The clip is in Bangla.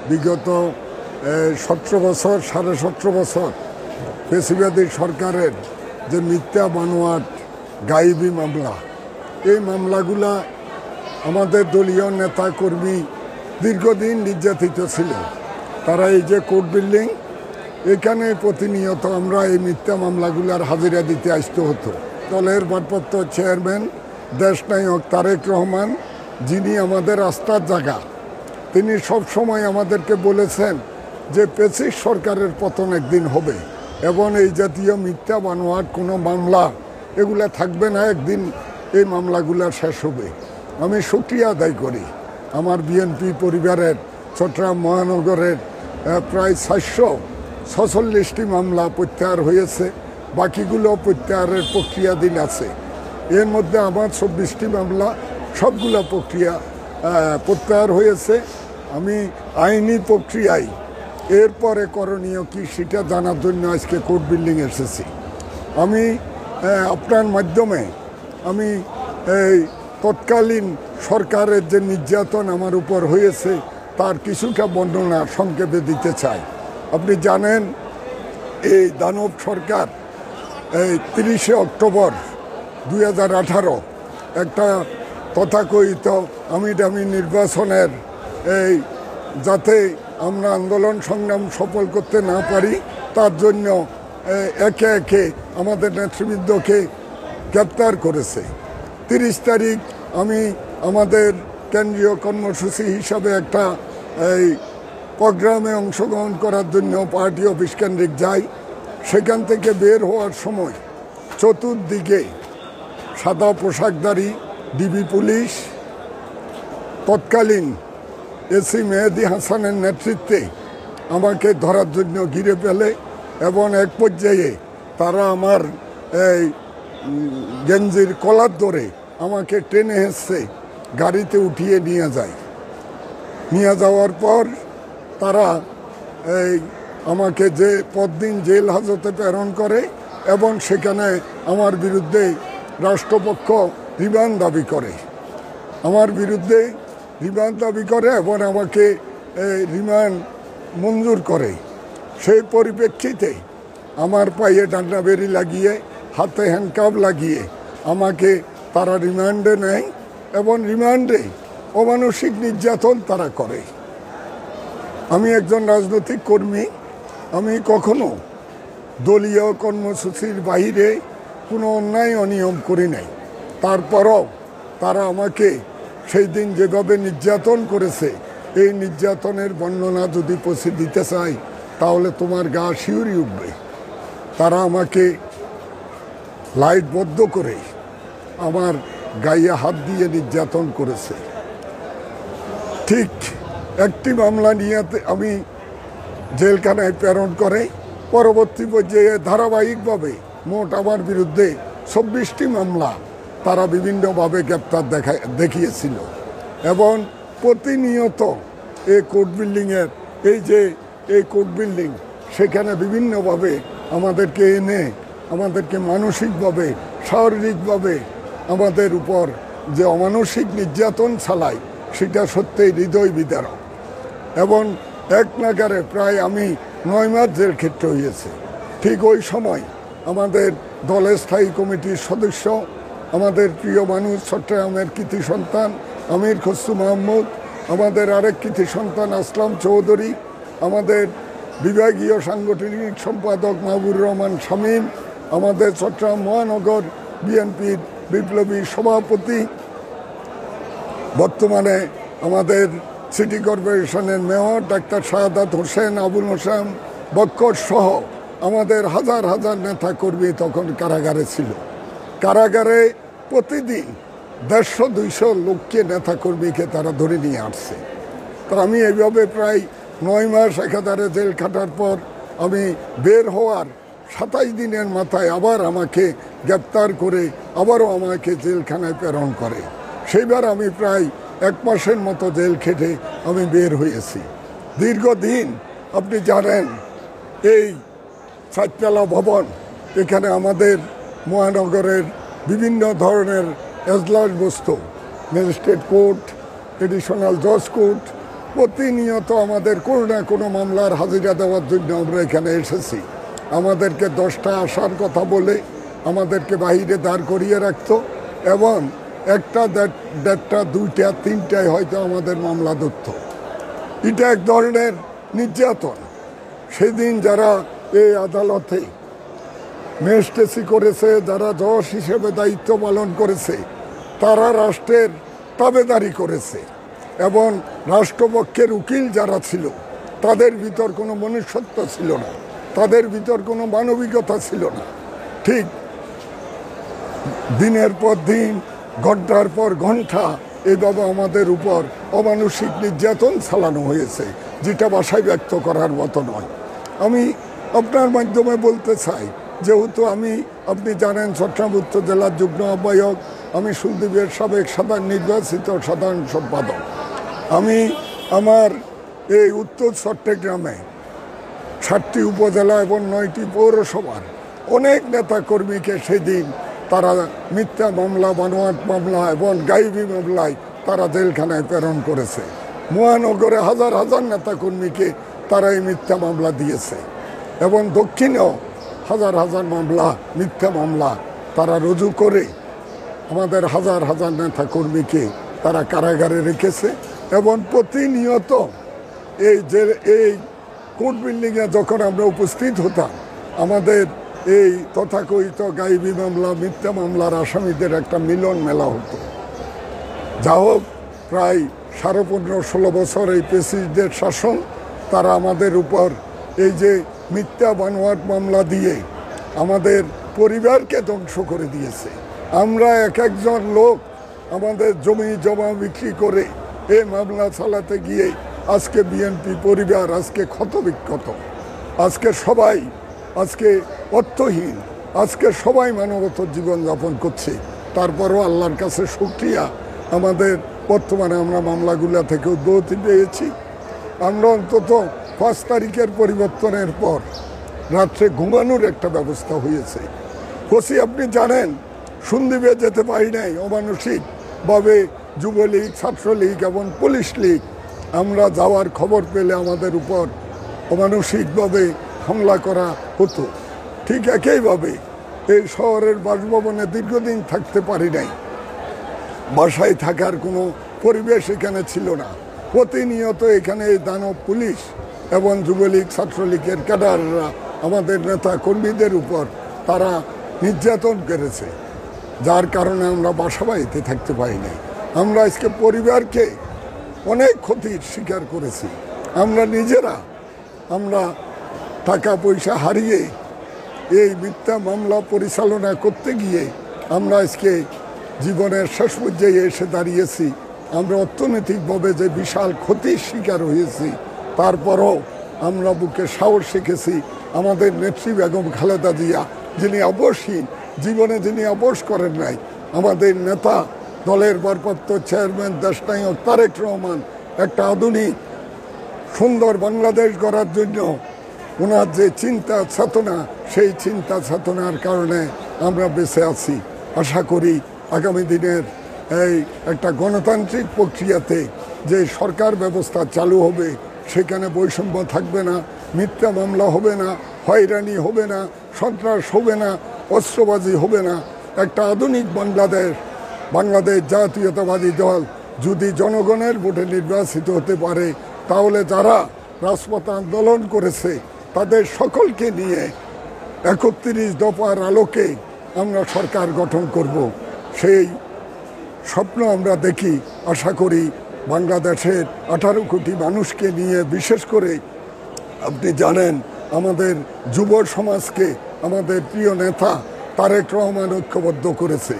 বিগত 17 বছর 17.5 বছর ফ্যাসিবাদী সরকারের যে মিথ্যা বানোয়াট গায়েবী মামলা, এই মামলাগুলা আমাদের দলীয় নেতা কর্মী দীর্ঘদিন নির্যাতিত ছিল। তারা এই যে কোর্ট বিল্ডিং, এখানে প্রতিনিয়ত আমরা এই মিথ্যা মামলাগুলার হাজিরা দিতে আসতে হতো। দলের ভারপ্রাপ্ত চেয়ারম্যান দেশনায়ক তারেক রহমান, যিনি আমাদের আস্থার জায়গা, তিনি সবসময় আমাদেরকে বলেছেন যে ফ্যাসিস্ট সরকারের পতন একদিন হবে এবং এই জাতীয় মিথ্যা বানোয়াট কোনো মামলা এগুলা থাকবে না, একদিন এই মামলাগুলা শেষ হবে। আমি শুকরিয়া আদায় করি আমার বিএনপি পরিবারের চট্টগ্রাম মহানগরের প্রায় 446টি মামলা প্রত্যাহার হয়েছে, বাকিগুলো প্রত্যাহারের প্রক্রিয়াধীন আছে। এর মধ্যে আমার 24টি মামলা সবগুলো প্রক্রিয়া প্রত্যাহার হয়েছে। আমি আইনি প্রক্রিয়ায় এরপরে করণীয় কি সেটা জানার জন্য আজকে কোর্ট বিল্ডিং এসেছি। আমি আপনার মাধ্যমে আমি এই তৎকালীন সরকারের যে নির্যাতন আমার উপর হয়েছে তার কিছুটা বর্ণনা সংক্ষেপে দিতে চাই। আপনি জানেন এই দানব সরকার এই 30শে অক্টোবর 2018 একটা তথাকথিত আমিডামি নির্বাচনের এই যাতে আমরা আন্দোলন সংগ্রাম সফল করতে না পারি তার জন্য একে একে আমাদের নেতৃবৃন্দকে গ্রেপ্তার করেছে। 30 তারিখ আমি আমাদের কেন্দ্রীয় কর্মসূচি হিসাবে একটা এই প্রোগ্রামে অংশগ্রহণ করার জন্য পার্টি অফিস কেন্দ্রিক যাই। সেখান থেকে বের হওয়ার সময় চতুর্দিকে সাদা পোশাকধারী ডিবি পুলিশ তৎকালীন এসি মেহেদি হাসানের নেতৃত্বে আমাকে ধরার জন্য ঘিরে ফেলে এবং এক পর্যায়ে তারা আমার এই গেঞ্জির কলার ধরে আমাকে টেনে হেসে গাড়িতে উঠিয়ে নিয়ে যায়। নিয়ে যাওয়ার পর তারা এই আমাকে যে পরদিন জেল হাজতে প্রেরণ করে এবং সেখানে আমার বিরুদ্ধে রাষ্ট্রপক্ষ রিমান্ড দাবি করে, এবং আমাকে রিমান্ড মঞ্জুর করে। সেই পরিপ্রেক্ষিতে আমার পায়ে ডান্ডা বেরি লাগিয়ে হাতে হ্যান্ডকাপ লাগিয়ে আমাকে তারা রিমান্ডে নেয় এবং রিমান্ডে অমানসিক নির্যাতন তারা করে। আমি একজন রাজনৈতিক কর্মী, আমি কখনো দলীয় কর্মসূচির বাইরে কোনো অন্যায় অনিয়ম করি নাই। তারপরও তারা আমাকে সেই দিন যেভাবে নির্যাতন করেছে, এই নির্যাতনের বর্ণনা যদি পৌঁছে দিতে চাই তাহলে তোমার গা শিউরে উঠবে। তারা আমাকে লাইট বদ্ধ করে আমার গায়ে হাত দিয়ে নির্যাতন করেছে। ঠিক একটি মামলা নিয়ে আমি জেলখানায় প্রেরণ করে পরবর্তী পর্যায়ে ধারাবাহিকভাবে মোট আমার বিরুদ্ধে 24টি মামলা তারা বিভিন্নভাবে গ্রেপ্তার দেখিয়েছিল এবং প্রতিনিয়ত এই কোর্ট বিল্ডিংয়ের এই কোর্ট বিল্ডিং সেখানে বিভিন্নভাবে আমাদেরকে এনে আমাদেরকে মানসিকভাবে শারীরিকভাবে আমাদের উপর যে অমানসিক নির্যাতন চালায় সেটা সত্যিই হৃদয় বিদারক। এবং এক নাগারে প্রায় আমি 9 মাস জেল খেটতে হয়েছে। ঠিক ওই সময় আমাদের দলের স্থায়ী কমিটির সদস্য, আমাদের প্রিয় মানুষ, চট্টগ্রামের কৃতি সন্তান আমির খসরু মাহমুদ, আমাদের আরেক কৃতি সন্তান আসলাম চৌধুরী, আমাদের বিভাগীয় সাংগঠনিক সম্পাদক মাহবুর রহমান শামীম, আমাদের চট্টগ্রাম মহানগর বিএনপির বিপ্লবী সভাপতি, বর্তমানে আমাদের সিটি কর্পোরেশনের মেয়র ডাক্তার শাহাদাত হোসেন, আবুল হোসেন বক্কর সহ আমাদের হাজার হাজার নেতা কর্মী তখন কারাগারে ছিল। কারাগারে প্রতিদিন 150-200 লোককে নেতা কর্মীকে তারা ধরে নিয়ে আসছে। তো আমি এইভাবে প্রায় 9 মাস একাধারে জেল খাটার পর আমি বের হওয়ার 27 দিনের মাথায় আবার আমাকে গ্রেপ্তার করে আবারও আমাকে জেলখানায় প্রেরণ করে। সেইবার আমি প্রায় 1 মাসের মতো জেল খেটে আমি বের হয়েছি। দীর্ঘদিন আপনি জানেন এই 4তলা ভবন, এখানে আমাদের মহানগরের বিভিন্ন ধরনের এজলাস বসত, ম্যাজিস্ট্রেট কোর্ট, এডিশনাল জজ কোর্ট, প্রতিনিয়ত আমাদের কোনো না কোনো মামলার হাজিরা দেওয়ার জন্য আমরা এখানে এসেছি। আমাদেরকে 10টা আসার কথা বলে আমাদেরকে বাহিরে দাঁড় করিয়ে রাখতো এবং 1টা 1.5টা 2টা 3টায় হয়তো আমাদের মামলা ধরত। এটা এক ধরনের নির্যাতন। সেদিন যারা এই আদালতে ম্যাজিস্ট্রেসি করেছে, যারা জজ হিসেবে দায়িত্ব পালন করেছে, তারা রাষ্ট্রের তাবেদারি করেছে এবং রাষ্ট্রপক্ষের উকিল যারা ছিল তাদের ভিতর কোনো মনুষ্যত্ব ছিল না, তাদের ভিতর কোনো মানবিকতা ছিল না। ঠিক দিনের পর দিন, ঘন্টার পর ঘন্টা এইভাবে আমাদের উপর অমানসিক নির্যাতন চালানো হয়েছে, যেটা ভাষায় ব্যক্ত করার মতো নয়। আমি আপনার মাধ্যমে বলতে চাই, যেহেতু আপনি জানেন চট্টগ্রাম উত্তর জেলার যুগ্ম আহ্বায়ক, আমি সুন্দীপের সাবেক নির্বাচিত সাধারণ সম্পাদক। আমি আমার এই উত্তর চট্টগ্রামে 7টি উপজেলা এবং 9টি পৌরসভার অনেক নেতাকর্মীকে সেদিন তারা মিথ্যা মামলা, বানোয়াট মামলা এবং গাইবি মামলায় তারা জেলখানায় প্রেরণ করেছে। মহানগরে হাজার হাজার নেতাকর্মীকে তারা এই মিথ্যা মামলা দিয়েছে এবং দক্ষিণেও হাজার হাজার মামলা, মিথ্যা মামলা তারা রুজু করে আমাদের হাজার হাজার নেতাকর্মীকে তারা কারাগারে রেখেছে। এবং প্রতিনিয়ত এই কোর্ট বিল্ডিংয়ে যখন আমরা উপস্থিত হতাম, আমাদের এই তথাকথিত গাইবি মামলা, মিথ্যা মামলার আসামিদের একটা মিলন মেলা হতো। যা হোক, প্রায় 15-16 বছর এই পেশিদের শাসন, তারা আমাদের উপর এই যে মিথ্যা বানোয়াট মামলা দিয়ে আমাদের পরিবারকে ধ্বংস করে দিয়েছে। আমরা একজন লোক আমাদের জমি জমা বিক্রি করে এই মামলা চালাতে গিয়ে আজকে বিএনপি পরিবার আজকে ক্ষতবিক্ষত, আজকে সবাই অর্থহীন, আজকে সবাই মানবত জীবনযাপন করছে। তারপরও আল্লাহর কাছে শুকরিয়া, আমাদের বর্তমানে আমরা মামলাগুলো থেকে উদ্বহতি পেয়েছি। আমরা অন্তত 5 তারিখের পরিবর্তনের পর রাত্রে ঘুমানোর একটা ব্যবস্থা হয়েছে। কোসি আপনি জানেন, সন্দ্বীপে যেতে পারি নাই অমানসিকভাবে যুবলীগ, ছাত্রলীগ এবং পুলিশ লীগ আমরা যাওয়ার খবর পেলে আমাদের উপর অমানসিকভাবে হামলা করা হতো। ঠিক একইভাবে এই শহরের বাসভবনে দীর্ঘদিন থাকতে পারি নাই, বাসায় থাকার কোনো পরিবেশ এখানে ছিল না। প্রতিনিয়ত এখানে এই দানব পুলিশ এবং যুবলীগ, ছাত্রলীগের ক্যাডাররা আমাদের নেতা কর্মীদের উপর তারা নির্যাতন করেছে, যার কারণে আমরা বাসা বাড়িতে থাকতে পারি নাই। আমরা আজকে পরিবারকে অনেক ক্ষতির শিকার করেছি। আমরা নিজেরা টাকা পয়সা হারিয়ে এই মিথ্যা মামলা পরিচালনা করতে গিয়ে আমরা আজকে জীবনের শেষ পর্যায়ে এসে দাঁড়িয়েছি। আমরা অর্থনৈতিকভাবে যে বিশাল ক্ষতির শিকার হয়েছি, তারপরও আমরা বুকে সাহস শিখেছি। আমাদের নেত্রী বেগম খালেদা জিয়া, যিনি অবশ্যই জীবনে যিনি অবশ করেন নাই, আমাদের নেতা, দলের ভারপ্রাপ্ত চেয়ারম্যান দেশনায়ক তারেক রহমান, একটা আধুনিক সুন্দর বাংলাদেশ গড়ার জন্য ওনার যে চিন্তা চেতনা, সেই চিন্তা চেতনার কারণে আমরা বেঁচে আছি। আশা করি আগামী দিনের এই একটা গণতান্ত্রিক প্রক্রিয়াতে যে সরকার ব্যবস্থা চালু হবে, সেখানে বৈষম্য থাকবে না, মিথ্যা মামলা হবে না, হয়রানি হবে না, সন্ত্রাস হবে না, অস্ত্রবাজি হবে না। একটা আধুনিক বাংলাদেশ জাতীয়তাবাদী দল যদি জনগণের ভোটে নির্বাচিত হতে পারে, তাহলে যারা রাজপথে আন্দোলন করেছে তাদের সকলকে নিয়ে 31 দফার আলোকে আমরা সরকার গঠন করব। সেই স্বপ্ন আমরা দেখি। আশা করি বাংলাদেশের 18 কোটি মানুষকে নিয়ে, বিশেষ করে আপনি জানেন আমাদের যুব সমাজকে আমাদের প্রিয় নেতা তারেক রহমান ঐক্যবদ্ধ করেছে।